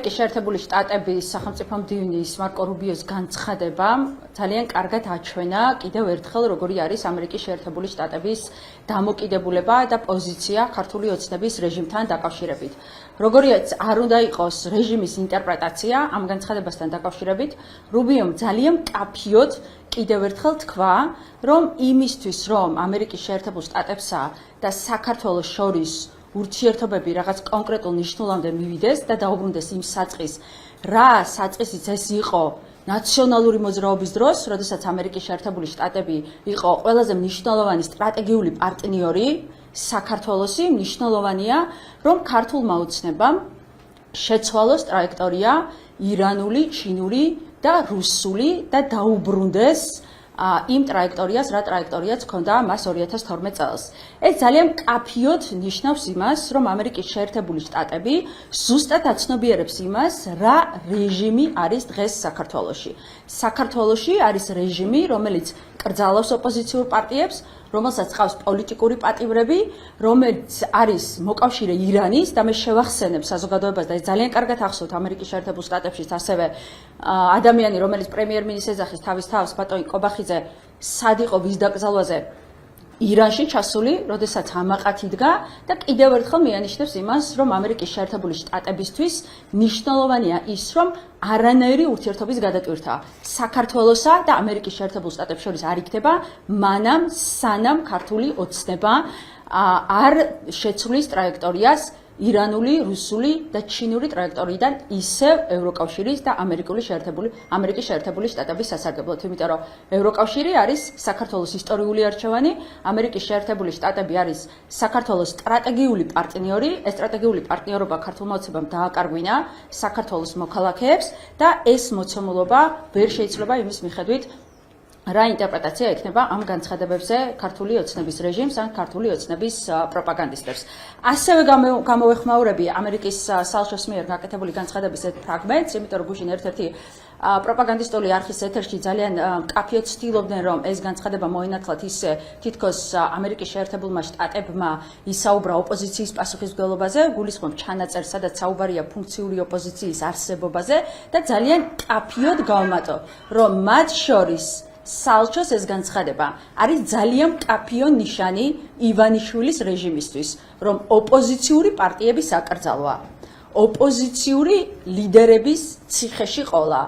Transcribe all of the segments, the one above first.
ამერიკის შეერთებული შტატების სახელმწიფო მდივნის მარკო რუბიოს განცხადებამ ძალიან კარგად აჩვენა კიდევ ერთხელ როგორი არის ამერიკის შეერთებული შტატების დამოკიდებულება და პოზიცია ქართული ოცნების რეჟიმთან დაკავშირებით. Როგორიც არ უნდა იყოს რეჟიმის ინტერპრეტაცია ამ განცხადებასთან დაკავშირებით, რუბიომ ძალიან მკაფიოდ კიდევ ერთხელ თქვა, რომ იმისთვის, რომ ამერიკის შეერთებულ შტატებსა და საქართველოს შორის ურთიერთობები რაღაც კონკრეტულ ნიშნულამდე მივიდეს და დაუბრუნდეს იმ საწყის, რა საწყისიც ეს იყო ნაციონალური მოძრაობის დროს, როდესაც ამერიკის შეერთებული შტატები იყო ყველაზე მნიშვნელოვანი სტრატეგიული პარტნიორი საქართველოსი, მნიშვნელოვანია, რომ ქართულმა ოცნებამ შეცვალოს ტრაექტორია ირანული, ჩინური და რუსული და დაუბრუნდეს იმ ტრაექტორიას, რა ტრაექტორიაც ჰქონდა მას 2012 წელს. ეს ძალიან მკაფიოდ ნიშნავს იმას, რომ ამერიკის შეერთებული შტატები ზუსტად აცნობიერებს იმას, რა რეჟიმი არის დღეს საქართველოში. საქართველოში არის რეჟიმი, რომელიც კრძალავს ოპოზიციურ პარტიებს, რომელსაც ყავს პოლიტიკური პატიმრები, რომელიც არის მოკავშირე ირანის და მე შევახსენებ საზოგადოებას და ეს ძალიან კარგად ახსოვთ ამერიკის შეერთებულ შტატებშიც ასევე ადამიანი, რომელიც პრემიერ-მინისტრს ეძახის თავის თავს, ბატონი კობახიძე, სად იყო ვის დაკრძალვაზე ირანში ჩასული, როდესაც ამაყად იდგა და კიდევ ერთხელ მიანიშნებს იმას, რომ ამერიკის შეერთებული შტატებისთვის მნიშვნელოვანია ის, რომ არანაირი ურთიერთობის გადატვირთვა საქართველოსა და ამერიკის შეერთებულ შტატებს შორის არ იქნება, მანამ სანამ ქართული ოცნება არ შეცვლის ტრაექტორიას ირანული, რუსული და ჩინური ტრაექტორიიდან ისევ ევროკავშირის და ამერიკის შეერთებული შტატების სასარგებლოდ, იმიტომ რომ ევროკავშირი არის საქართველოს ისტორიული არჩევანი, ამერიკის შეერთებული შტატები არის საქართველოს სტრატეგიული პარტნიორი, ეს სტრატეგიული პარტნიორობა ქართულმა ოცნებამ დააკარგვინა საქართველოს მოქალაქეებს და ეს მოცემულობა ვერ შეიძლება იმის მიხედვით რა ინტერპრეტაცია ექნება ამ განცხადებებზე ქართული ოცნების რეჟიმს ან ქართული ოცნების პროპაგანდისტებს. ასევე გამოვეხმაურები ამერიკის საელჩოს მიერ გაკეთებული განცხადების ერთ ფრაგმენტს, იმიტომ რომ გუშინ ერთ-ერთი პროპაგანდისტული არხის ეთერში ძალიან მკაფიოდ ცდილობდნენ, რომ ეს განცხადება მოინათლათ ისე თითქოს ამერიკის შეერთებულმა შტატებმა ისაუბრა ოპოზიციის პასუხისმგებლობაზე, გულისხმობ ჩანაწერს, სადაც საუბარია ფუნქციური ოპოზიციის არსებობაზე და ძალიან მკაფიოდ გავმატო, რომ მათ შორის საელჩოს ეს განცხადება არის ძალიან მკაფიო ნიშანი ივანიშვილის რეჟიმისთვის, რომ ოპოზიციური პარტიების აკრძალვა, ოპოზიციური ლიდერების ციხეში ყოლა,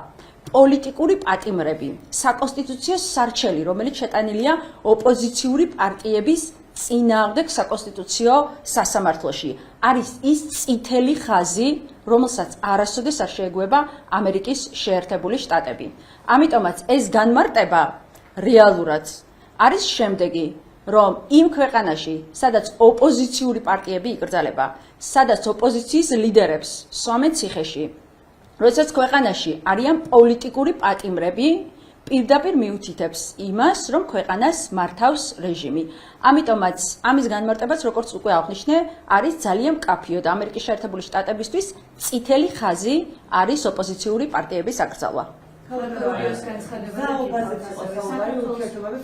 პოლიტიკური პატიმრები, საკონსტიტუციო სარჩელი, რომელიც შეტანილია ოპოზიციური პარტიების წინააღმდეგ საკონსტიტუციო სასამართლოში, არის ის წითელი ხაზი, რომელსაც არასოდეს არ შეეგუება ამერიკის შეერთებული შტატები. ამიტომაც ეს განმარტება რეალურად არის შემდეგი, რომ იმ ქვეყანაში, სადაც ოპოზიციური პარტიები იკრძალება, სადაც ოპოზიციის ლიდერებს სვამენ ციხეში, როდესაც ქვეყანაში არიან პოლიტიკური პატიმრები, პირდაპირ მიუთითებს იმას, რომ ქვეყანას მართავს რეჟიმი. ამიტომაც ამის განმარტებაც, როგორც უკვე აღნიშნე, არის ძალიან მკაფიოდ ამერიკის შეერთებული შტატებისთვის წითელი ხაზი არის ოპოზიციური პარტიების აკრძალვა.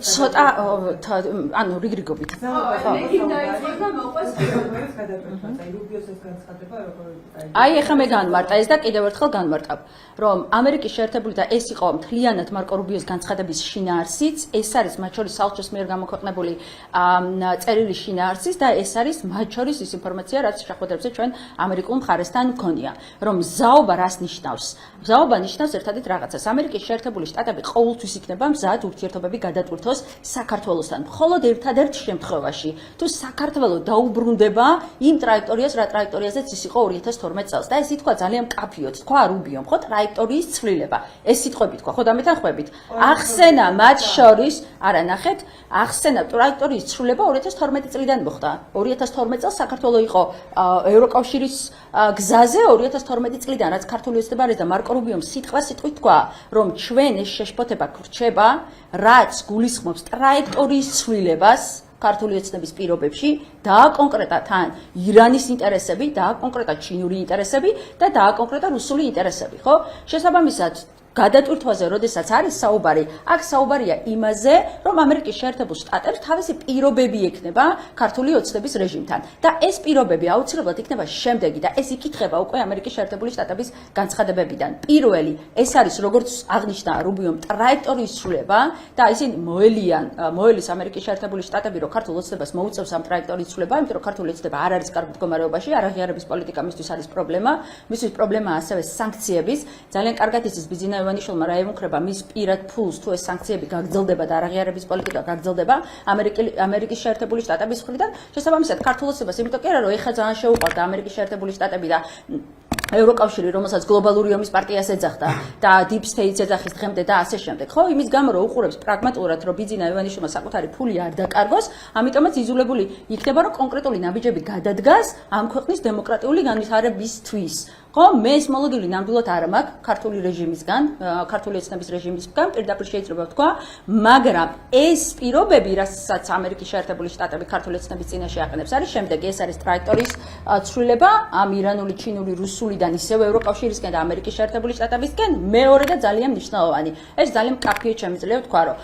ცოტა ანუ რიგრიგობით. აი ეხლა მე განმარტა ეს და კიდევ ერთხელ განმარტავ, რომ ამერიკის შეერთებული და ეს იყო მთლიანად მარკო რუბიოს განცხადების შინაარსიც, ეს არის მათ შორის საელჩოს მიერ გამოქვეყნებული წერილი შინაარსის და ეს არის მათ შორის ის ინფორმაცია, რაც შეხვედრებზე ჩვენ ამერიკულ მხარესთან მქონია, რომ ზაობა რას ნიშნავს? ზაობა ნიშნავს ერთადით რაღაცას. ამერიკის შეერთებული შტატები ყოველთვის იქნება მზად ურთიერთობები გადატვირთოს საქართველოსთან. მხოლოდ ერთადერთ შემთხვევაში, თუ საქართველო დაუბრუნდება იმ ტრაექტორიას, რა ტრაექტორიაზეც ის იყო 2012 წელს. და ეს ითქვა ძალიან მკაფიოდ, თქვა რუბიომ, ხო, ტრაექტორიის ცვლილება. ეს სიტყვები თქვა, ხო, დამეთანხმებით. ახსენა მათ შორის, არა ნახეთ, ახსენა ტრაექტორიის ცვლილება 2012 წლიდან მოხდა. 2012 წელს საქართველო იყო ევროკავშირის გზაზე 2012 წლიდან, რაც ქართული ოცნება არის და მარკო რუბიომ სიტყვით თქვა, რომ ჩვენ ეს შეშფოთება გრჩება, რაც გულისხმობს ტრაექტორიის ცვლილებას ქართული ოცნების პირობებში, დააკონკრეტა თან ირანის ინტერესები, დააკონკრეტა ჩინური ინტერესები და დააკონკრეტა რუსული ინტერესები, ხო? შესაბამისად, გადატვირთვაზე, როდესაც არის საუბარი, აქ საუბარია იმაზე, რომ ამერიკის შეერთებულ შტატებს თავისი პირობები ექნება ქართული ოცნების რეჟიმთან და ეს პირობები აუცილებლად იქნება შემდეგი და ეს იკითხება უკვე ამერიკის შეერთებული შტატების განცხადებებიდან. პირველი, ეს არის როგორც აღნიშნა რუბიომ ტრაექტორიის ცვლილება და ისინი მოელის ამერიკის შეერთებული შტატები, რომ ქართულ ოცნებას მოუწევს ამ ტრაექტორიის ცვლილება, იმიტომ რომ ქართული ოცნება არ არის კარგ მდგომარეობაში, არაღიარების პოლიტიკა მისთვის არის პრობლემა, მისთვის პრობლემაა ასევე სანქციების. ძალიან კარგად იცის ბიძინა ივანიშვილმა რა ემუქრება მის პირად ფულს თუ ეს სანქციები გაგრძელდება და არაღიარების პოლიტიკა გაგრძელდება ამერიკის შეერთებული შტატების მხრიდან. შესაბამისად, ქართულ ოცნებას იმიტომ კი არა, რომ ეხლა ძალიან შეუყვარდა ამერიკის შეერთებული შტატები და ევროკავშირი, რომელსაც გლობალური ომის პარტიას ეძახდა და Deep State-ს ეძახის დღემდე და ასე შემდეგ. ხო, იმის გამო რომ უყურებს პრაგმატულად, რომ ბიძინა ივანიშვილმა საკუთარი ფული არ დაკარგოს, ამიტომაც იზოლებული იქნება, რომ კონკრეტული ნაბიჯები გადადგას ამ ქვეყნის დემოკრატიული განვითარებისთვის. ხო, მე ეს მოლოდინი ნამდვილად არ მაქვს ქართული რეჟიმისგან, ქართული ოცნების რეჟიმისგან, პირდაპირ შეიძლება ვთქვა, მაგრამ ეს პირობები, რასაც ამერიკის შეერთებული შტატები ქართული ოცნების წინაშე აყენებს, არის შემდეგი, ეს არის ტრაექტორიის ცვლილება, ამ ირანული, ჩინური, რუსულიდან ისევ ევროკავშირისგან და ამერიკის შეერთებული შტატებისგან, მეორე და ძალიან მნიშვნელოვანი. ეს ძალიან მკაფიო შემიძლია ვთქვა, რომ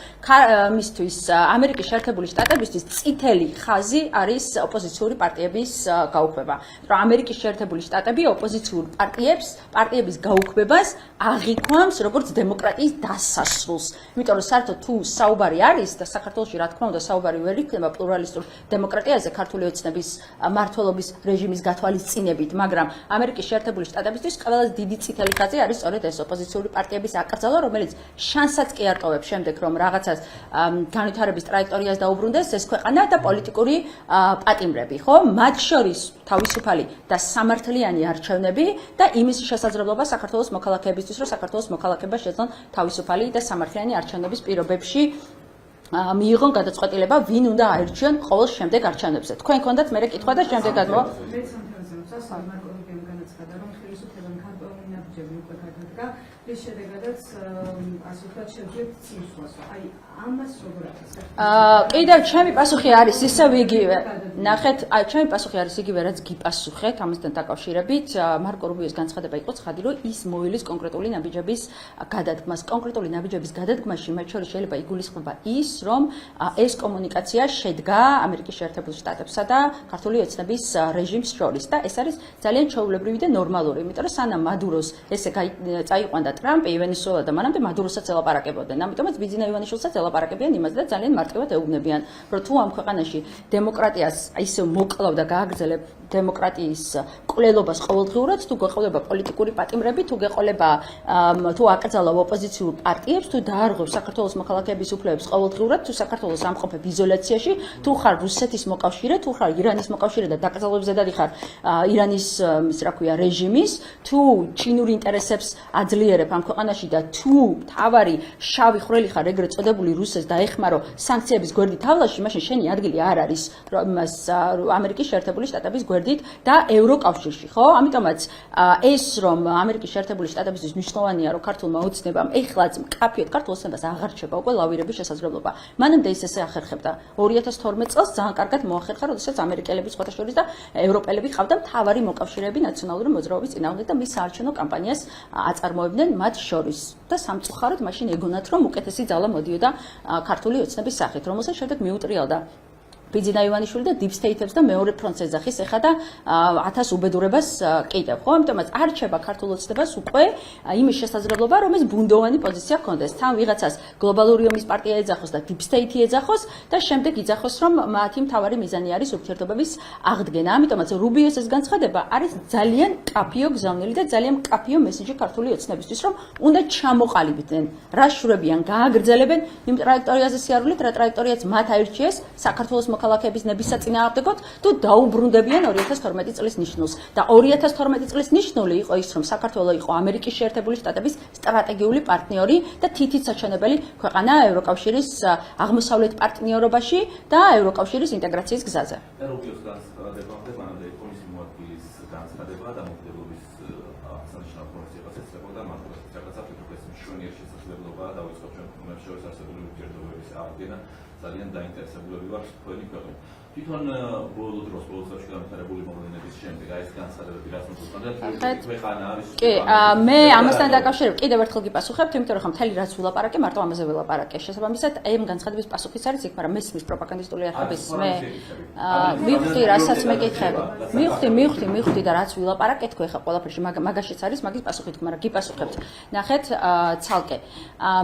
მისთვის ამერიკის შეერთებული შტატებისთვის წითელი ხაზი არის ოპოზიციური პარტიების გაუქმება. რომ ამერიკის შეერთებული შტატები ოპოზიციურ პარტიების გაუქმებას აღიქვამს როგორც დემოკრატიის დასასრულს. იმიტომ რომ საერთოდ თუ საუბარი არის და საქართველოში რა თქმა უნდა საუბარი ვერ იქნება პლურალისტურ დემოკრატიაზე ქართული ოცნების მმართველობის რეჟიმის გათვალისწინებით, მაგრამ ამერიკის შეერთებული შტატებისთვის ყველაზე დიდი წითელი ხაზი არის სწორედ ეს ოპოზიციური პარტიების აკრძალვა, რომელიც შანსსაც კი არ ტოვებს შემდეგ რომ რაღაცას განვითარების ტრაექტორიას დაუბრუნდეს ეს ქვეყანა და პოლიტიკური პატიმრები, ხო? მათ შორის თავისუფალი და სამართლიანი არჩევნები და იმის შესაძლებლობა საქართველოს მოქალაქეებისთვის, რომ საქართველოს მოქალაქეება შეძლონ თავისუფალი და სამართლიანი არჩევნების პირობებში მიიღონ გადაწყვეტილება, ვინ უნდა აირჩიონ ყოველ შემდეგ არჩევნებზე. თქვენ გქონდათ მერე კითხვა და შემდეგ გადმოვა. ეს შედეგადაც ასე ვთქვათ შევძლებთ წინსვლას. აი ამას როგორ ახსენებთ? კიდევ ჩემი პასუხი არის ისევ იგივე. ნახეთ, აი ჩემი პასუხი არის იგივე, რაც გიპასუხეთ ამასთან დაკავშირებით. მარკო რუბიოს განცხადება იყო ცხადი, რომ ის მოილის კონკრეტული ნაბიჯების გადადგმას. კონკრეტული ნაბიჯების გადადგმაში მათ შორის შეიძლება იგულისხმება ის, რომ ეს კომუნიკაცია შედგა ამერიკის შეერთებულ შტატებსა და ქართული ოცნების რეჟიმს შორის და ეს არის ძალიან ჩვეულებრივი და ნორმალური, იმიტომ რომ სანამ მადუროს ესე წაიყვანდა ტრამპი, ივენესუელა და მანამდე მადუროსაც ელაპარაკებოდნენ. ამიტომაც ბიძინა ივანიშვილსაც ელაპარაკებიან იმას და ძალიან მარტივად ეუბნებიან, რომ თუ ამ ქვეყანაში დემოკრატიას ისევ მოკლავ და გააგრძელებ დემოკრატიის კვლელობას ყოველდღიურად, თუ გეყოლება პოლიტიკური პატიმრები, თუ გეყოლება თუ აკრძალავ ოპოზიციურ პარტიებს, თუ დაარღვევ საქართველოს მოქალაქეების უფლებებს ყოველდღიურად, თუ საქართველოს ამყოფებ იზოლაციაში, თუ ხარ რუსეთის მოკავშირე, თუ ხარ ირანის მოკავშირე და დაკრძალვებზე დადიხარ ირანის რა ქვია რეჟიმის, თუ ჩინურ ინტერესებს აძლიერებ ამ ქვეყანაში და თუ თავარი შავი ხვრელი ხარ ეგრეთ წოდებული რუსეთს დაეხმარო სანქციების გვერდით თავლაში, მაშინ შენი ადგილი არ არის ამერიკის შეერთებული შტატების გვერდით და ევროკავშირში, ხო? ამიტომაც ეს რომ ამერიკის შეერთებული შტატებისთვის მნიშვნელოვანია, რომ ქართულმა ოცნებამ ეხლაც მკაფიოდ ქართულ ოცნებას აღარ რჩება უკვე ლავირების შესაძლებლობა. მანამდე ის ესე ახერხებდა. 2012 წელს ძალიან კარგად მოახერხა, როდესაც ამერიკელები სხვათა შორის და ევროპელები ყავდა მთავარი მოკავშირეები ნაციონალური მოძრაობის წინააღმდეგ და მის საარჩევნო კამპანიას აწარმოებდნენ მათ შორის და სამწუხაროდ მაშინ ეგონათ, რომ უკეთესი ძალა მოდიოდა ქართული ოცნების სახით, რომელსაც შემდეგ მიუტრიალდა ბიძინა ივანიშვილი და Deep State-ებს და მეორე ფრონტს ეძახის ეხა და 1000 უბედურებას კიდევ, ხო? ამიტომაც არ რჩება ქართულ ოცნებას უკვე იმის შესაძლებლობა, რომ ეს ბუნდოვანი პოზიცია ჰქონდეს. თან ვიღაცას გლობალური ომის პარტია ეძახოს და Deep State-ი ეძახოს და შემდეგ იძახოს, რომ მათი მთავარი მიზანი არის ურთიერთობების აღდგენა. ამიტომაც რუბიოს ეს განცხადება არის ძალიან მკაფიო გზავნილი და ძალიან მკაფიო მესიჯი ქართული ოცნებისთვის, რომ უნდა ჩამოყალიბდნენ, რა შურებიან, გააგრძელებენ იმ ტრაექტორიაზე სიარულით, რა ტრაექტორიაც მათ აირჩიეს საქართველოს მოქალაქეების ნების საწინააღმდეგოდ თუ დაუბრუნდებიან 2012 წლის ნიშნულს. და 2012 წლის ნიშნული იყო ის, რომ საქართველოს იყო ამერიკის შეერთებული შტატების სტრატეგიული პარტნიორი და თითით საჩვენებელი ქვეყანა ევროკავშირის აღმოსავლეთ პარტნიორობაში და ევროკავშირის ინტეგრაციის გზაზე. ძალიან დაინტერესებულები ვარ თქვენი ქვეყნით. თვითონ ბოლო დროს ბოლო წლებში განვითარებული მოვლენების შემდეგ აი ეს განცხადებები რაც მოხდა ქვეყანა არის კი მე ამასთან დაკავშირებით კიდევ ერთხელ გიპასუხებთ იმიტომ რომ მთელი რაც ვილაპარაკე მარტო ამაზე ვილაპარაკე შესაბამისად აი ამ განცხადების პასუხიც არის იქ მაგრამ მესმის პროპაგანდისტული არხების მე მივხვდი რასაც მეკითხები მივხვდი და რაც ვილაპარაკე თქვი ხა ყველაფერში მაგაშიც არის მაგის პასუხი თქვი მაგრამ გიპასუხებთ ნახეთ ცალკე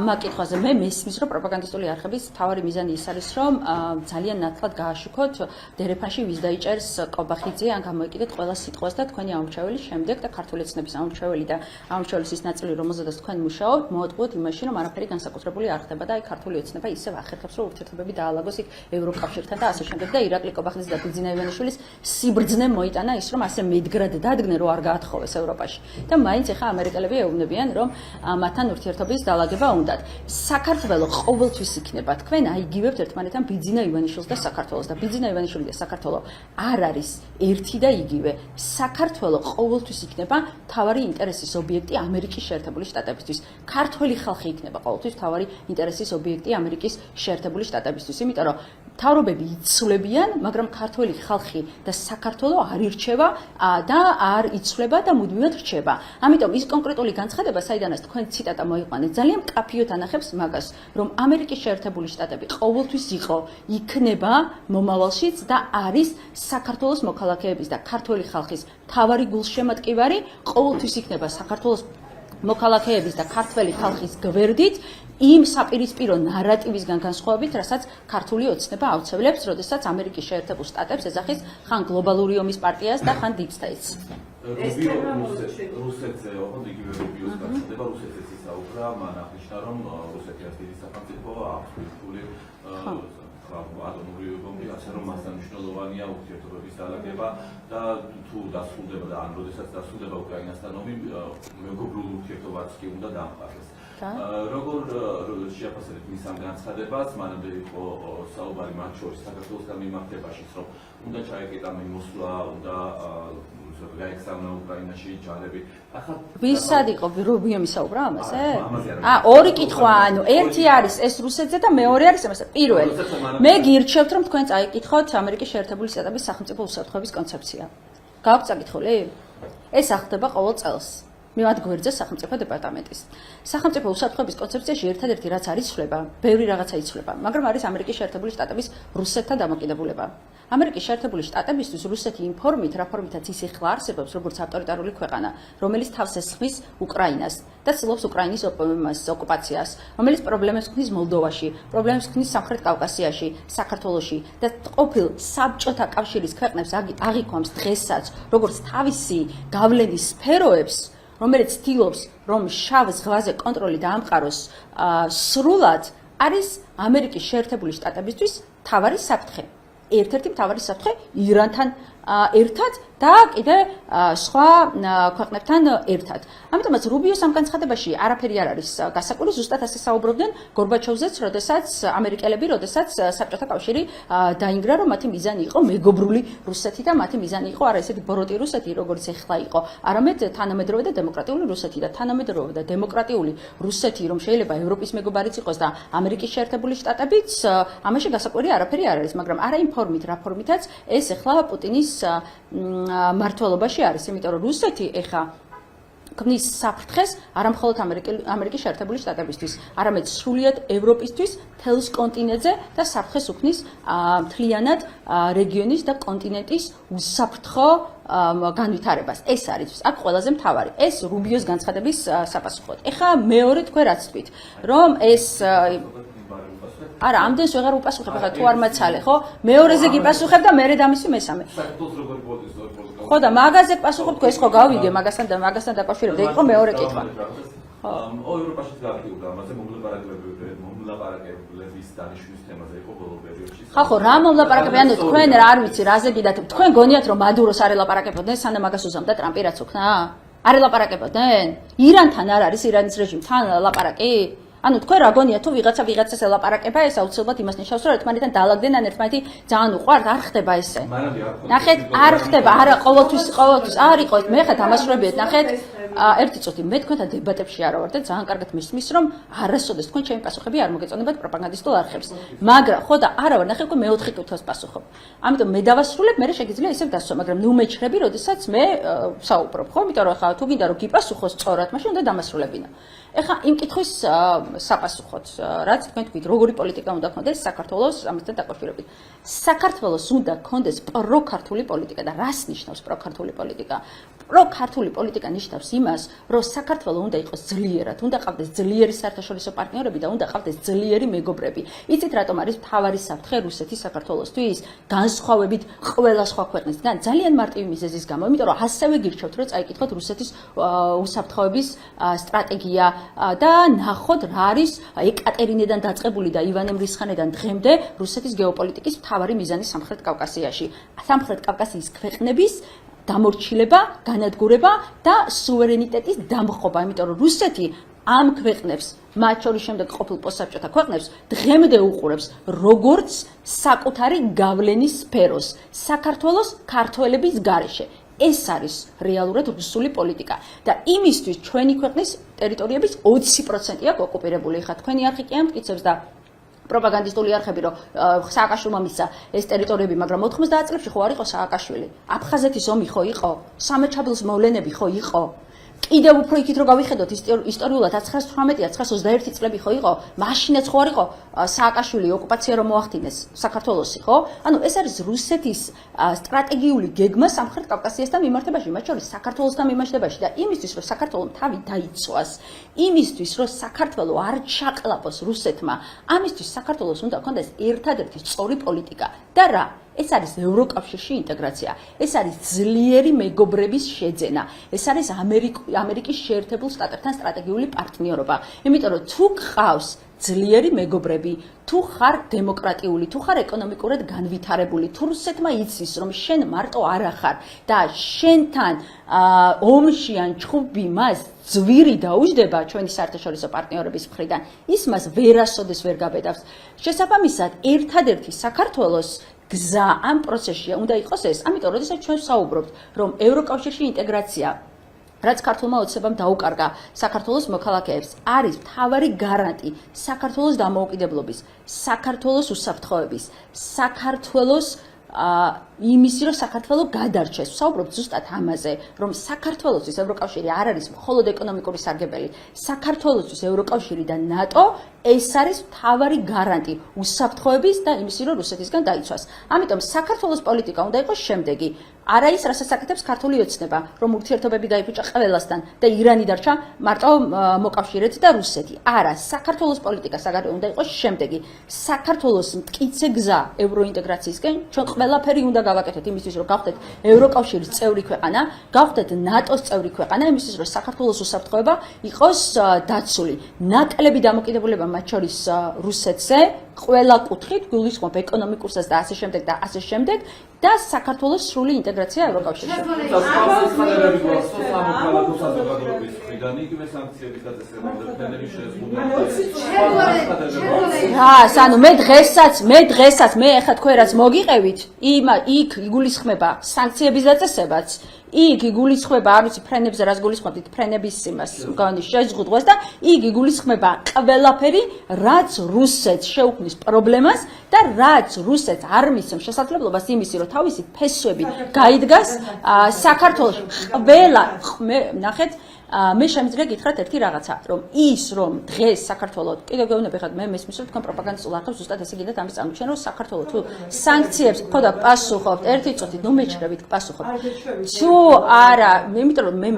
მაგკითხვაზე მე მესმის რომ პროპაგანდისტული არხების თავარი მიზანი ის არის რომ ძალიან ნათლად გააშუქოთ დერეფანში ვის დაიჭერს კობახიძე ან გამოიკიდეთ ყველა სიტყვას და თქვენი ამორჩეველი შემდეგ და ქართული ოცნების ამორჩეველი და ამორჩეველის ის ნაწილი რომელზედაც თქვენ მუშაობთ მოატყუოთ იმაში რომ არაფერი განსაკუთრებული არ ხდება და აი ქართული ოცნება ისევ ახერხებს რომ ურთიერთობები დაალაგოს იქ ევროკავშირთან და ასე შემდეგ და ირაკლი კობახიძის და ბიძინა ივანიშვილის სიბრძნე მოიტანა ის რომ ასე მედგრად დადგნენ რომ არ გაათხოვეს ევროპაში და მაინც ეხა ამერიკელები ეუბნებიან რომ მათთან ურთიერთობის დაალაგება უნდათ საქართველოს ყოველთვის იქნება თქვენ აიგივებთ ერთმანეთთან ბიძინა ივანიშვილს და საქართველოს და ბიძინა ივანიშვილი და საქართველოს არ არის ერთი და იგივე საქართველოს ყოველთვის იქნება თავარი ინტერესის ობიექტი ამერიკის შეერთებული შტატებისთვის ქართველი ხალხი იქნება ყოველთვის თავარი ინტერესის ობიექტი ამერიკის შეერთებული შტატებისთვის იმიტომ რომ თავრობები იცვლებიან მაგრამ ქართველი ხალხი და საქართველოს არ ირჩევა და არ იცვლება და მუდმივად რჩება ამიტომ ის კონკრეტული განცხადება საიდანაც თქვენ ციტატა მოიყვანეთ ძალიან მკაფიოდ ანახებს მაგას რომ ამერიკის შეერთებული შტატები ყოველთვის იყო იქნება მომავალშიც და არის საქართველოს მოქალაქეების და ქართველი ხალხის თავარი გულშემატკივარი ყოველთვის იქნება საქართველოს მოქალაქეების და ქართველი ხალხის გვერდით იმ საპირისპირო ნარატივისგან განსხვავებით, რასაც ქართული ოცნება აუცილებლებს, როდესაც ამერიკის შეერთებულ შტატებს ეძახის ხან გლობალური ომის პარტიას და ხან Deep States. რუსეთზე ოღონდ იგივე რუბიოს განცხადება რუსეთზეც ისაუბრა, მან აღნიშნა რომ რუსეთი არის დიდი სახელმწიფო, აქვს ფიზიკური ატომური ბომბი, ასე რომ მასთან მნიშვნელოვანია ურთიერთობების დაალაგება და თუ დასრულდება და ან როდესაც დასრულდება უკრაინასთან ომი, მეგობრულ ურთიერთობაც კი უნდა დაამყარდეს. როგორ შეაფასებთ მის ამ განცხადებას, მანამდე იყო საუბარი მათ შორის საქართველოსთან მიმართებაშიც, რომ უნდა ჩაეკეტა მოსვლა, უნდა გაექსამნა უკრაინაში ჯარები. ვისად იყო რუბიო მისაუბრა ამაზე? ორი კითხვა, ანუ ერთი არის ეს რუსეთზე და მეორე არის ამასე. პირველი. მე გირჩევთ რომ თქვენ წაიკითხოთ ამერიკის შეერთებული შტატების სახელმწიფო უსაფრთხოების კონცეფცია. გააქვთ წაკითხული? ეს ახდება ყოველ წელს. მივად გვერდზე სახელმწიფო დეპარტამენტის. სახელმწიფო უსაფრთხოების კონცეფციაში ერთადერთი რაც არის ცვლება, ბევრი რაღაცა იცვლება, მაგრამ არის ამერიკის შეერთებული შტატების რუსეთთან დამოკიდებულება. ამერიკის შეერთებული შტატებისთვის რუსეთი იმ ფორმით, რა ფორმითაც ის ეხლა არსებობს, როგორც ავტორიტარული ქვეყანა, რომელიც თავს ესხმის უკრაინას და ცდილობს უკრაინის ოკუპაციას, რომელიც პრობლემებს ქმნის მოლდოვაში, პრობლემებს ქმნის სამხრეთ კავკასიაში, საქართველოში და ყოფილ საბჭოთა კავშირის ქვეყნებს აღიქვამს დღესაც, როგორც თავისი გავლენის სფეროებს, რომელიც ცდილობს, რომ შავ ზღვაზე კონტროლი დაამყაროს სრულად, არის ამერიკის შეერთებული შტატებისთვის თავარი საფრთხე. ერთ-ერთი მთავარი საფრთხე ირანთან ერთად და კიდე სხვა ქვეყნებთან ერთად. ამიტომაც რუბიოს ამ განცხადებაში არაფერი არ არის გასაკვირი, ზუსტად ასე საუბრობდნენ გორბაჩოვზეც, როდესაც ამერიკელები, როდესაც საბჭოთა კავშირი დაინგრა, რომ მათი მიზანი იყო მეგობრული რუსეთი და მათი მიზანი იყო არა ესეთი ბოროტი რუსეთი, როგორც ეხლა იყო, არამედ თანამედროვე და დემოკრატიული რუსეთი და თანამედროვე და დემოკრატიული რუსეთი, რომ შეიძლება ევროპის მეგობარიც იყოს და ამერიკის შეერთებული შტატებიც, ამაში გასაკვირი არაფერი არ არის, მაგრამ არა იმ ფორმით, რა ფორმითაც ეს ეხლა პუტინის მართლობაში არის, იმიტომ რომ რუსეთი ეხა ქმნის საფრთხეს არა მხოლოდ ამერიკის შეერთებული შტატებისთვის, არამედ სრულიად ევროპისთვის, თელს კონტინენტზე და საფრთხეს უქმნის მთლიანად რეგიონის და კონტინენტის უსაფრთხო განვითარებას. ეს არის აქ ყველაზე მთავარი. ეს რუბიოს განცხადების საპასუხოდ. ეხა მეორე თქვენ რაც თქვით, რომ ეს არა, ამდენს ვეღარ უპასუხებ, ხა თუ არ მაცალე, ხო? მეორეზე გიპასუხებ და მერე დამისი მესამე. ხო და მაგაზე პასუხობ თქო, ეს ხო გავიგე, მაგასთან დაკავშირებით იყო მეორე კითხვა. ხო, ევროპაშიც გავიგე ამაზე მომლაპარაკებლების დანიშვნის თემაზე იყო ბოლო პერიოდში. ხო, რა მომლაპარაკები, ანუ თქვენ არ ვიცი, რაზე გიდათ, თქვენ გონიათ რომ მადუროს არ ელაპარაკებოდნენ, სანამ მაგას უზამდა ტრამპი რაც უქნა? არ ელაპარაკებოდნენ? ირანთან არ არის ირანის რეჟიმთან ლაპარაკი? ანუ თქვენ რა გონიათ თუ ვიღაცას ელაპარაკება, ეს აუცილებლად იმას ნიშნავს, რომ ერთმანეთთან დაალაგდნენ ან ერთმანეთი ძალიან უყვართ, არ ხდება ესე. ნახეთ, არ ხდება, არა ყოველთვის არ იყოთ, მე ხა დამასრულებიეთ, ნახეთ. ერთი წუთი მე თქვენთან დებატებში არ ვარ და ძალიან კარგად მისმის რომ არასოდეს თქვენ ჩემი პასუხები არ მოგეწონებათ პროპაგანდისტულ არხებს. მაგრამ ხო და არა ვარ ნახე უკვე მეოთხე კითხვას პასუხობ. ამიტომ მე დავასრულებ, მე შეგიძლია ისევ დასვა, მაგრამ ნუ მეჩხრები, როდესაც მე საუბრობ, ხო? იმიტომ რომ ხა თუ გინდა რომ გიპასუხოს სწორად, მაშინ უნდა დამასრულებინა. ეხლა იმ კითხვის საპასუხოდ, რაც თქვენ თქვით, როგორი პოლიტიკა უნდა გქონდეს საქართველოს ამასთან დაკავშირებით. საქართველოს უნდა გქონდეს პროქართული პოლიტიკა და რას ნიშნავს პროქართული პოლიტიკა? პროქართული პოლიტიკა ნიშნავს იმას, რომ საქართველოს უნდა იყოს ძლიერად, უნდა ყავდეს ძლიერი საერთაშორისო პარტნიორები და უნდა ყავდეს ძლიერი მეგობრები. იცით რატომ არის მთავარი საფრთხე რუსეთის საქართველოსთვის განსხვავებით ყველა სხვა ქვეყნისგან? ძალიან მარტივი მიზეზის გამო, იმიტომ რომ ასევე გირჩევთ, რომ წაიკითხოთ რუსეთის უსაფრთხოების სტრატეგია და ნახოთ რა არის ეკატერინედან დაწყებული და ივანე მრისხანედან დღემდე რუსეთის გეოპოლიტიკის მთავარი მიზანი სამხრეთ კავკასიაში. სამხრეთ კავკასიის ქვეყნების დამორჩილება, განადგურება და სუვერენიტეტის დამხობა, იმიტომ რომ რუსეთი ამ ქვეყნებს, მათ შორის შემდეგ ყოფილ პოსტსაბჭოთა ქვეყნებს, დღემდე უყურებს როგორც საკუთარი გავლენის სფეროს საქართველოს ქართველების გარეშე. ეს არის რეალურად რუსული პოლიტიკა და იმისთვის ჩვენი ქვეყნის ტერიტორიების 20% აქვს ოკუპირებული. ხა თქვენი არხი კი ამტკიცებს და პროპაგანდისტული არხები რომ სააკაშვილმა მისცა ეს ტერიტორიები, მაგრამ 90 წლებში ხო არ იყო სააკაშვილი? აფხაზეთის ომი ხო იყო? სამეჩაბლის მოვლენები ხო იყო? კიდევ უფრო იქით რომ გავიხედოთ ისტორიულად 1918-1921 წლები ხო იყო? მაშინაც ხო არ იყო სააკაშვილი ოკუპაცია რომ მოახდინეს საქართველოსი, ხო? ანუ ეს არის რუსეთის სტრატეგიული გეგმა სამხრეთ კავკასიასთან მიმართებაში, მათ შორის საქართველოსთან მიმართებაში და იმისთვის რომ საქართველოს თავი დაიცვას, იმისთვის რომ საქართველოს არ ჩაყლაპოს რუსეთმა, ამისთვის საქართველოს უნდა გქონდეს ერთადერთი სწორი პოლიტიკა და რა? ეს არის ევროკავშირში ინტეგრაცია, ეს არის ძლიერი მეგობრების შეძენა, ეს არის ამერიკის შეერთებულ შტატებთან სტრატეგიული პარტნიორობა. იმიტომ რომ თუ გყავს ძლიერი მეგობრები, თუ ხარ დემოკრატიული, თუ ხარ ეკონომიკურად განვითარებული, თუ რუსეთმა იცის რომ შენ მარტო არ ახარ და შენთან ომში ან ჩხუბი მას ძვირი დაუჯდება ჩვენი საერთაშორისო პარტნიორების მხრიდან, ის მას ვერასოდეს ვერ გაბედავს. შესაბამისად, ერთადერთი საქართველოს გზა ამ პროცესში უნდა იყოს ეს. ამიტომ, როდესაც ჩვენ საუბრობთ, რომ ევროკავშირში ინტეგრაცია, რაც ქართულმა ოცნებამ დაუკარგა საქართველოს მოქალაქეებს, არის მთავარი გარანტი საქართველოს დამოუკიდებლობის, საქართველოს უსაფრთხოების, საქართველოს იმისი, რომ საქართველო გადარჩეს. ვსაუბრობთ ზუსტად ამაზე, რომ საქართველოსთვის ევროკავშირი არ არის მხოლოდ ეკონომიკური სარგებელი. საქართველოსთვის ევროკავშირი და ნატო ეს არის მთავარი გარანტი უსაფრთხოების და იმისი, რომ რუსეთისგან დაიცვას. ამიტომ საქართველოს პოლიტიკა უნდა იყოს შემდეგი. არა ის, რასაც აკეთებს ქართული ოცნება, რომ ურთიერთობები დაიფუჭა ყველასთან და ირანი დარჩა მარტო მოკავშირეც და რუსეთი. არა, საქართველოს პოლიტიკა საგარეო უნდა იყოს შემდეგი. საქართველოს მტკიცე გზა ევროინტეგრაციისკენ, ჩვენ ყველაფერი უნდა გავაკეთოთ იმისთვის, რომ გავხდეთ ევროკავშირის წევრი ქვეყანა, გავხდეთ ნატოს წევრი ქვეყანა, იმისთვის, რომ საქართველოს უსაფრთხოება იყოს დაცული. ნაკლები დამოკიდებულება მათ შორის რუსეთზე, ყველა კუთხით, გულისხმობ ეკონომიკურსაც და ასე შემდეგ და ასე შემდეგ და საქართველოს სრული ინტეგრაცია ევროკავშირში. ანუ მე დღესაც მე ახლა თქვენ რაც მოგიყევით, იქ იგულისხმება სანქციების დაწესებაც, იქ იგულისხმება, არ ვიცი, ფრენებზე რას გულისხმობთ, ფრენების იმას, მგონი შეზღუდვას და იქ იგულისხმება ყველაფერი, რაც რუსეთს შეუქმნის პრობლემას და რაც რუსეთს არ მისცემს შესაძლებლობას იმისი, რომ თავისი ფესვები გაიდგას საქართველოში. ყველა ნახეთ, მე შემიძლია გითხრათ ერთი რაღაცა, რომ ის რომ დღეს საქართველოს კიდევ გეუბნები ხარ მე მესმის რომ თქვენ პროპაგანდისტულ არხებს ზუსტად ესე გინდათ ამის წარმოჩენა, რომ საქართველოს თუ სანქციებს ხო და პასუხობთ ერთი წუთით, ნუ მეჩრებით პასუხობთ. თუ არა, იმიტომ რომ მე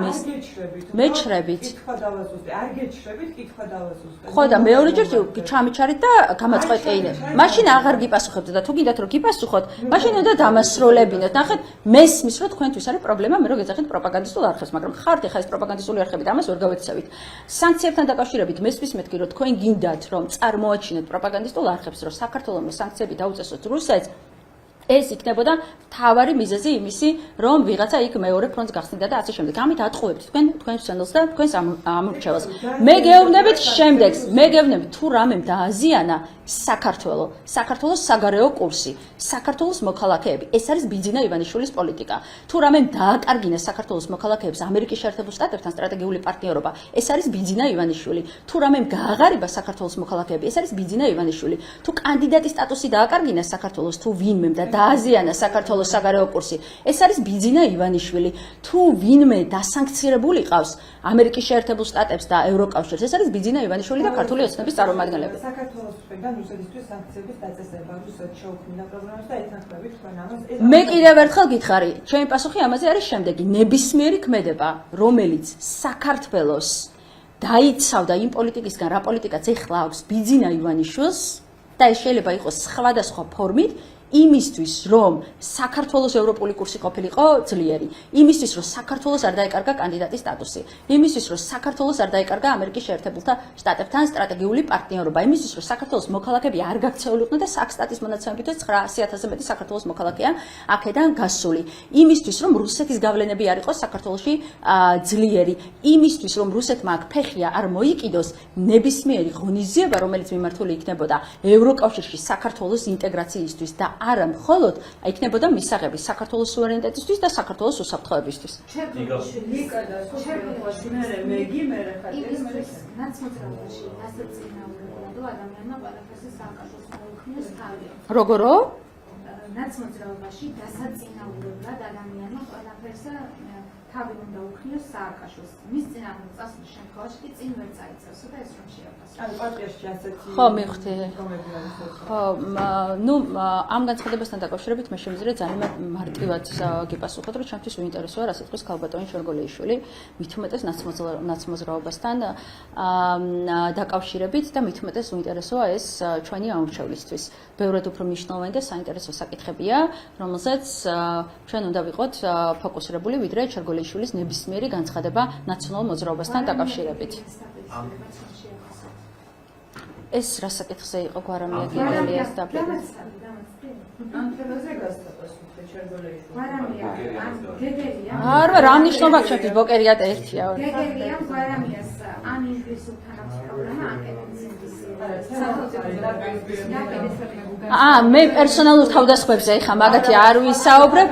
მეჩრებით. კითხვა დავაზუსტე, არ გეჩრებით, კითხვა დავაზუსტე. ხო და მეორეჯერ ჩამიჩარით და გამაწყვეტინეთ. მაშინ აღარ გიპასუხებთ და თუ გინდათ რომ გიპასუხოთ, მაშინ უნდა დამასრულებინოთ. ნახეთ, მესმის რომ თქვენთვის არის პრობლემა, მე რო გეძახით პროპაგანდისტულ არხებს, მაგრამ ხართ ახლა ეს პროპაგანდისტული არხები და ამას ვერ გავეცევით. სანქციებთან დაკავშირებით მესმის მეთქი, რომ თქვენ გინდათ რომ წარმოაჩინოთ პროპაგანდისტულ არხებს, რომ საქართველოს სანქციები დაუწესოთ რუსეთს, ეს იქნებოდა მთავარი მიზეზი იმისი, რომ ვიღაცა იქ მეორე ფრონტს გახსნიდა და ასე შემდეგ. ამით ატყუებთ თქვენს ჩანელს და თქვენს ამორჩევას. მე გეუბნებით შემდეგს, მე გეუბნებით თუ რამემ დააზიანა საქართველოს საგარეო კურსი, საქართველოს მოქალაქეები. ეს არის ბიძინა ივანიშვილის პოლიტიკა. თუ რამემ დააკარგინა საქართველოს მოქალაქეებს ამერიკის შეერთებულ შტატებთან სტრატეგიული პარტნიორობა, ეს არის ბიძინა ივანიშვილი. თუ რამემ გააღარიბა საქართველოს მოქალაქეები, ეს არის ბიძინა ივანიშვილი. თუ კანდიდატის სტატუსი დააკარგინა საქართველოს თუ ვინმემ და დააზიანა საქართველოს საგარეო კურსი, ეს არის ბიძინა ივანიშვილი. თუ ვინმე დასანქცირებული ყავს ამერიკის შეერთებულ შტატებს და ევროკავშირს, ეს არის ბიძინა ივანიშვილი და ქართული ოცნების წარმომადგენლები. საქართველოს მხრიდან რუსეთისთვის სანქციების დაწესება, რუსეთს შეუქმნა პროგრამას და ეთანხმებით თქვენ ამას. მე კიდევ ერთხელ გითხარი, ჩემი პასუხი ამაზე არის შემდეგი: ნებისმიერი ქმედება, რომელიც საქართველოს დაიცავდა იმ პოლიტიკისგან, რა პოლიტიკაც ეხლა აქვს ბიძინა ივანიშვილს და ეს შეიძლება იყოს სხვადასხვა ფორმით, იმისთვის, რომ საქართველოს ევროპული კურსი ყოფილიყო ძლიერი, იმისთვის, რომ საქართველოს არ დაეკარგა კანდიდატის სტატუსი, იმისთვის, რომ საქართველოს არ დაეკარგა ამერიკის შეერთებულთა შტატებთან სტრატეგიული პარტნიორობა, იმისთვის, რომ საქართველოს მოქალაქეები არ გაქცეულიყვნენ და საქსტატის მონაცემებით 900,000-ზე მეტი საქართველოს მოქალაქეა აქედან გასული, იმისთვის, რომ რუსეთის გავლენები არ იყოს საქართველოში ძლიერი, იმისთვის, რომ რუსეთმა აქ ფეხია არ მოიკიდოს ნებისმიერი ღონისძიება, რომელიც მიმართული იქნებოდა ევროკავშირში საქართველოს ინტეგრაციისთვის და არა მხოლოდ იქნებოდა მისაღები საქართველოს სუვერენიტეტისთვის და საქართველოს უსაფრთხოებისთვის. როგორო? ნაცმოძრაობაში დასაწინაურებლად ადამიანმა ყველაფერს თავი უნდა უქნიოს სააკაშოს. მის წინააღმდეგ წასვლის შემთხვევაში კი წინ ვერ წაიწევს და ეს რომ შეაფასოს. ანუ პარტიაში ასეთი ხო, მივხვდი. ხო, ნუ ამ განცხადებასთან დაკავშირებით მე შემიძლია ძალიან მარტივად გიპასუხოთ, რომ ჩემთვის უინტერესოა რა სიტყვის ქალბატონი შორგოლეიშვილი, მით უმეტეს ნაცმოძრაობასთან დაკავშირებით და მით უმეტეს უინტერესოა ეს ჩვენი ამორჩევლისთვის. ბევრად უფრო მნიშვნელოვანი და საინტერესო საკითხებია, რომელზეც ჩვენ უნდა ვიყოთ ფოკუსირებული, ვიდრე შორგოლეიშვილის ნებისმიერი განცხადება ნაციონალურ მოძრაობასთან დაკავშირებით. ეს რა საკითხზე იყო გვარამია ეს დაბლები? ამ თემაზე გასწავლეთ შორგოლეიშვილი. არა, რა მნიშვნელობა ჩვენთვის ბოკერია და ერთია. გეგელია გვარამიას ამ ინგლისურთან აქვს პრობლემა მე პერსონალურ თავდასხმებზე ხა მაგათი არ ვისაუბრებ.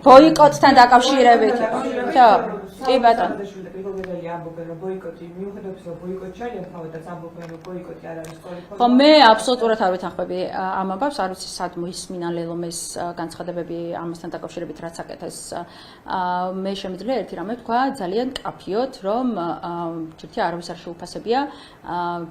ბოიკოტთან დაკავშირებით. ხო, კი ბატონო. ბოიკოტი მიუხედავად რომ ბოიკოტი ჩაიდება თავადაც ამბობენ რომ ბოიკოტი არ არის სწორი ხო მე აბსოლუტურად არ ვეთანხმები ამ ამბავს არ ვიცი სად მოისმინა ლელომეს განცხადებები ამასთან დაკავშირებით რაც აკეთეს მე შემიძლია ერთი რამე თქვა ძალიან კაფიოთ რომ ჯერთი არავის არ შეუფასებია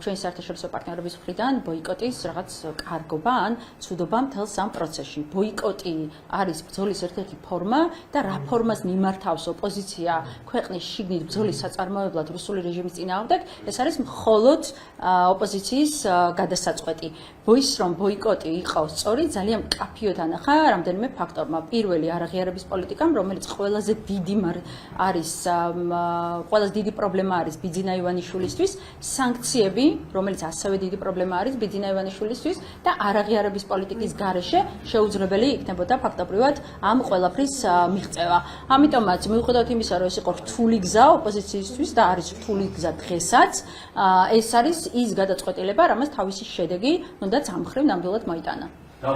ჩვენი საერთაშორისო პარტნიორების მხრიდან ბოიკოტის რაღაც კარგობა ან ცუდობა მთელს ამ პროცესში ბოიკოტი არის ბრძოლის ერთ-ერთი ფორმა და რა ფორმას მიმართავს ოპოზიცია ქვეყნის შიგნით ბრძოლის საწარმოებლად რუსული რეჟიმის წინააღმდეგ ეს არის მხოლოდ ოპოზიციის გადასაწყვეტი ის რომ ბოიკოტი იყო სწორი ძალიან კაფიოდ ანახა რამდენიმე ფაქტორმა პირველი არაღიარების პოლიტიკამ რომელიც ყველაზე დიდი არის ყველაზე დიდი პრობლემა არის ბიძინა ივანიშვილისთვის სანქციები რომელიც ასევე დიდი პრობლემა არის ბიძინა ივანიშვილისთვის და არაღიარების პოლიტიკის გარეშე შეუძლებელი იქნებოდა ფაქტობრივად ამ ყველაფრის მიღწევა ამიტომაც მიუხედავად იმისა რომ ეს იყო რთული გზა ოპოზიციისთვის და არის რთული გზა დღესაც ეს არის ის გადაწყვეტილება რამაც თავისი შედეგი უნდა ამ მხრივ ნამდვილად მოიტანა. მე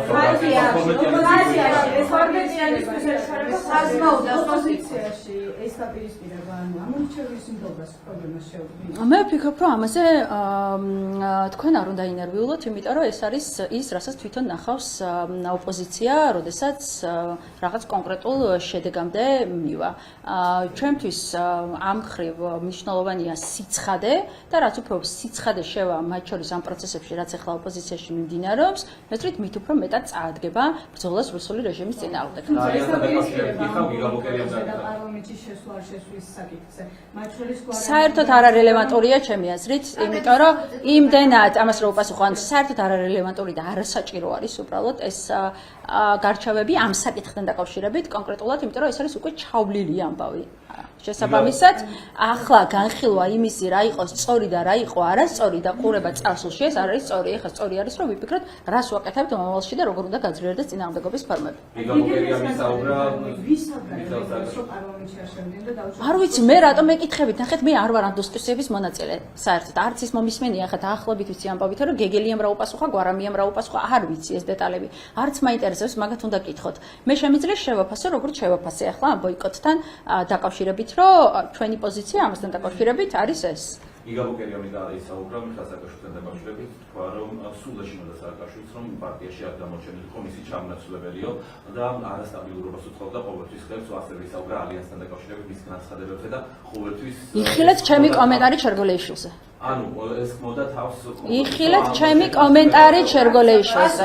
ვფიქრობ, რომ ამაზე თქვენ არ უნდა ინერვიულოთ, იმიტომ რომ ეს არის ის, რასაც თვითონ ნახავს ოპოზიცია, როდესაც რაღაც კონკრეტულ შედეგამდე მივა. ჩვენთვის ამ მხრივ მნიშვნელოვანია სიცხადე და რაც უფრო სიცხადე შევა მათ შორის ამ პროცესებში, რაც ახლა ოპოზიციაში მიმდინარეობს, მეცრით მით უფრო მეტად წაადგება ბრძოლას რუსული რეჟიმის წინააღმდეგ. საერთოდ არარელევანტურია ჩემი აზრით, იმიტომ რომ იმდენად ამას რო უპასუხო, ან საერთოდ არარელევანტური და არასაჭირო არის უბრალოდ ეს გარჩევები ამ საკითხთან დაკავშირებით კონკრეტულად, იმიტომ რომ ეს არის უკვე ჩავლილი ამბავი. შესაბამისად, ახლა განხილვა იმისი რა იყოს სწორი და რა იყო არასწორი და ყურება წარსულში ეს არ არის სწორი. ეხლა სწორი არის რომ ვიფიქროთ რას ვაკეთებთ მომავალში და როგორ უნდა გაძლიერდეს წინააღმდეგობის ფორმები. არ ვიცი მე რატომ ეკითხებით, ნახეთ მე არ ვარ ამ დისკუსიების მონაწილე საერთოდ. არც ის მომისმენია ხა დაახლოებით ვიცი ამბავითა რომ გეგელიამ რა უპასუხა, გვარამიამ რა უპასუხა, არ ვიცი ეს დეტალები. არც მაინტერესებს, მაგათ უნდა გითხოთ. მე შემიძლია შევაფასო, როგორც შევაფასე ახლა ამ ბოიკოტთან დაკავშირებით, რომ ჩვენი პოზიცია ამასთან დაკავშირებით არის ეს. იგავო კერიანი და ისაუბრა მიხეილ სააკაშვილთან დაკავშირებით, თქვა რომ სულ ეშინოდა სააკაშვილს, რომ პარტიაში არ გამოჩენილი კომისი ჩამონაცვლებელიო და არასტაბილურობას უწყობდა ყოველთვის ხებს, ასევე ისაუბრა ალიანსთან დაკავშირებით მის განცხადებებზე და ყოველთვის იხილეთ ჩემი კომენტარი ჩერგოლეიშვილზე. ანუ ეს ხმოდა თავს იხილეთ ჩემი კომენტარი ჩერგოლეიშვილზე.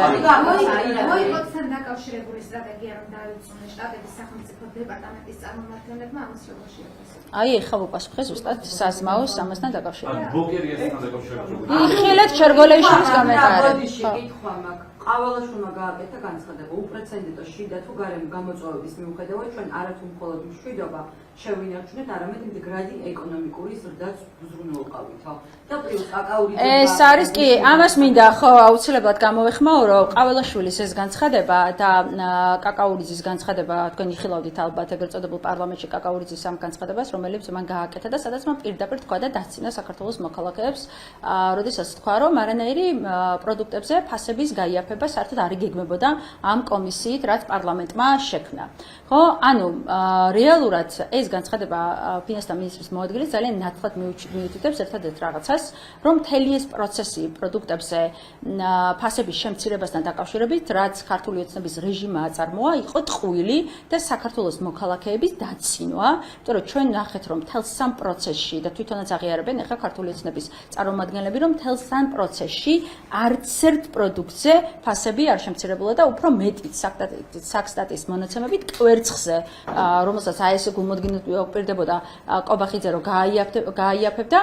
ბოიკოტთან დაკავშირებული სტრატეგია რომ დაიწუნეს შტატების სახელმწიფო დეპარტამენტის წარმომადგენლებმა ამას როგორ შეაფასებენ? აი ეხლა ვუპასუხე ზუსტად საზმაოს ამასთან დაკავშირებით. ანუ ბოკერიასთან დაკავშირებით. იხილეთ ჩერგოლეიშვილის კომენტარი. ბოდიში კითხვა მაქვს. ყავალაშვილმა გააკეთა განცხადება უპრეცედენტო შიდა თუ გარემო გამოწვევების მიუხედავად ჩვენ არათუ მხოლოდ მშვიდობა შევინარჩუნეთ, არამედ მდგრადი ეკონომიკური ზრდაც უზრუნველყავითო. და პლუს კაკაურიძე ეს არის კი, ამას მინდა ხო აუცილებლად გამოვეხმაო, რომ ყავალაშვილის ეს განცხადება და კაკაურიძის განცხადება, თქვენ იხილავდით ალბათ ეგრეთ წოდებულ პარლამენტში კაკაურიძის ამ განცხადებას, რომელიც მან გააკეთა და სადაც მან პირდაპირ თქვა და დასცინა საქართველოს მოქალაქეებს, როდესაც თქვა, რომ არანაირი პროდუქტებზე ფასების გაიაფება საერთოდ არ იგეგმებოდა ამ კომისიით, რაც პარლამენტმა შექმნა. ხო, ანუ რეალურად ეს განცხადება ფინანსთა მინისტრის მოადგილეს ძალიან ნათლად მიუთითებს ერთადერთ რაღაცას, რომ მთელი ეს პროცესი პროდუქტებზე ფასების შემცირებასთან დაკავშირებით, რაც ქართული ოცნების რეჟიმმა აწარმოა, იყო ტყუილი და საქართველოს მოქალაქეების დაცინვა, იმიტომ რომ ჩვენ ნახეთ, რომ მთელ სამ პროცესში და თვითონაც აღიარებენ ახლა ქართული ოცნების წარმომადგენლები, რომ მთელ სამ პროცესში არც ერთ პროდუქტზე ფასები არ შემცირებულა და უფრო მეტიც საქსტატის მონაცემებით კვერცხზე, რომელსაც აესე გულმოდგინედ პირდებოდა კობახიძე რომ გააიაფებდა,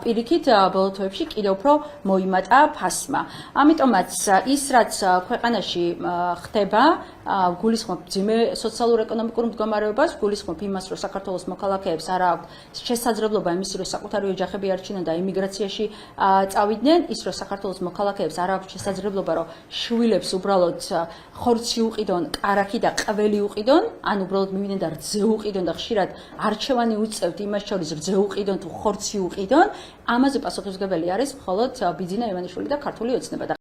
პირიქით ბოლო თვეებში კიდევ უფრო მოიმატა ფასმა. ამიტომაც ის რაც ქვეყანაში ხდება, გულისხმობ ძიმე სოციალურ-ეკონომიკურ მდგომარეობას, გულისხმობ იმას, რომ საქართველოს მოქალაქეებს არ აქვს შესაძლებლობა იმისი, რომ საკუთარი ოჯახები არჩინენ და იმიგრაციაში წავიდნენ, ის რომ საქართველოს მოქალაქეებს არ აქვს შესაძლებლობა, რომ შვილებს უბრალოდ ხორცი უყიდონ, კარაქი და ყველი უყიდონ, ან უბრალოდ მივიდნენ და რძე უყიდონ და ხშირად არჩევანი უწევთ იმას შორის რძე უყიდონ თუ ხორცი უყიდონ, ამაზე პასუხისმგებელი არის მხოლოდ ბიძინა ივანიშვილი და ქართული ოცნება.